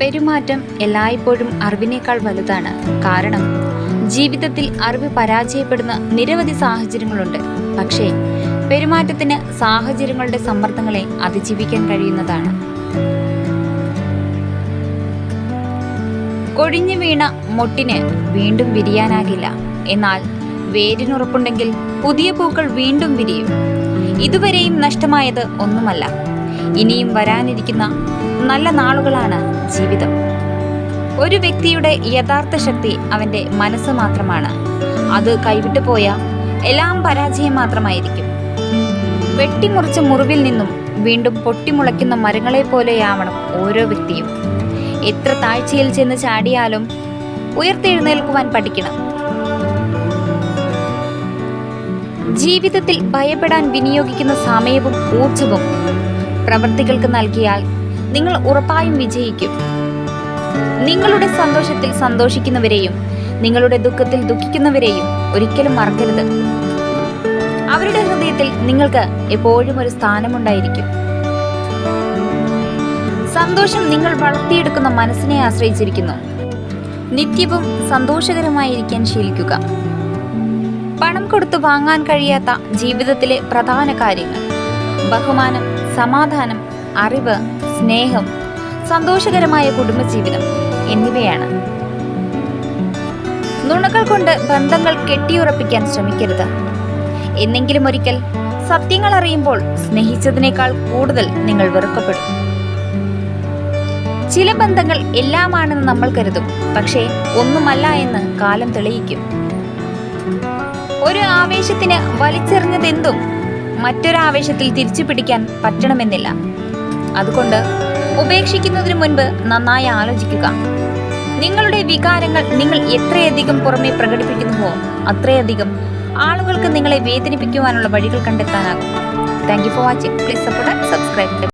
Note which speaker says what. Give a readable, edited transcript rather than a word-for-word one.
Speaker 1: പെരുമാറ്റം എല്ലായ്പ്പോഴും അറിവിനേക്കാൾ വലുതാണ്. കാരണം ജീവിതത്തിൽ അറിവ് പരാജയപ്പെടുന്ന നിരവധി സാഹചര്യങ്ങളുണ്ട്. പക്ഷേ പെരുമാറ്റത്തിന് സാഹചര്യങ്ങളുടെ സമ്മർദ്ദങ്ങളെ അതിജീവിക്കാൻ കഴിയുന്നതാണ്. കൊഴിഞ്ഞു വീണ മൊട്ടിന് വീണ്ടും വിരിയാനാകില്ല. എന്നാൽ വേരിനുറപ്പുണ്ടെങ്കിൽ പുതിയ പൂക്കൾ വീണ്ടും വിരിയും. ഇതുവരെയും നഷ്ടമായത് ഒന്നുമല്ല, ഇനിയും വരാനിരിക്കുന്ന നല്ല നാളുകളാണ് ജീവിതം. ഒരു വ്യക്തിയുടെ യഥാർത്ഥ ശക്തി അവന്റെ മനസ്സ് മാത്രമാണ്. അത് കൈവിട്ടു പോയ എല്ലാം പരാജയം മാത്രമായിരിക്കും. വെട്ടിമുറിച്ച മുറിവിൽ നിന്നും വീണ്ടും പൊട്ടിമുളയ്ക്കുന്ന മരങ്ങളെ പോലെയാവണം ഓരോ വ്യക്തിയും. എത്ര താഴ്ചയിൽ ചെന്ന് ചാടിയാലും ഉയർത്തെഴുന്നേൽക്കുവാൻ പഠിക്കണം. ജീവിതത്തിൽ ഭയപ്പെടാൻ വിനിയോഗിക്കുന്ന സമയവും ഊർജവും പ്രവൃത്തികൾക്ക് നൽകിയാൽ നിങ്ങൾ ഉറപ്പായും വിജയിക്കും. നിങ്ങളുടെ സന്തോഷത്തിൽ സന്തോഷിക്കുന്നവരെയും നിങ്ങളുടെ ദുഃഖത്തിൽ ദുഃഖിക്കുന്നവരെയും ഒരിക്കലും മറക്കരുത്. അവരുടെ ഹൃദയത്തിൽ നിങ്ങൾക്ക് എപ്പോഴും ഒരു സ്ഥാനമുണ്ടായിരിക്കും. സന്തോഷം നിങ്ങൾ വളർത്തിയെടുക്കുന്ന മനസ്സിനെ ആശ്രയിച്ചിരിക്കുന്നു. നിത്യവും സന്തോഷകരമായിരിക്കാൻ ശീലിക്കുക. പണം കൊടുത്ത് വാങ്ങാൻ കഴിയാത്ത ജീവിതത്തിലെ പ്രധാന കാര്യങ്ങൾ ബഹുമാനം, സമാധാനം, അറിവ്, സ്നേഹം, സന്തോഷകരമായ കുടുംബജീവിതം എന്നിവയാണ്. നുണകൾ കൊണ്ട് ബന്ധങ്ങൾ കെട്ടിയുറപ്പിക്കാൻ ശ്രമിക്കരുത്. എന്നെങ്കിലും ഒരിക്കൽ സത്യങ്ങൾ അറിയുമ്പോൾ സ്നേഹിച്ചതിനേക്കാൾ കൂടുതൽ നിങ്ങൾ വെറുക്കപ്പെടും. ചില ബന്ധങ്ങൾ എല്ലാമാണെന്ന് നമ്മൾ കരുതും, പക്ഷേ ഒന്നുമല്ല എന്ന് കാലം തെളിയിക്കും. ഒരു ആവേശത്തിന് വലിച്ചെറിഞ്ഞതെന്തും മറ്റൊരാവേശത്തിൽ തിരിച്ചു പിടിക്കാൻ പറ്റണമെന്നില്ല. അതുകൊണ്ട് ഉപേക്ഷിക്കുന്നതിന് മുൻപ് നന്നായി ആലോചിക്കുക. നിങ്ങളുടെ വികാരങ്ങൾ നിങ്ങൾ എത്രയധികം പുറമെ പ്രകടിപ്പിക്കുന്നുവോ അത്രയധികം ആളുകൾക്ക് നിങ്ങളെ വേദനിപ്പിക്കുവാനുള്ള വഴികൾ കണ്ടെത്താനാകും. Thank you for watching. Please support and subscribe.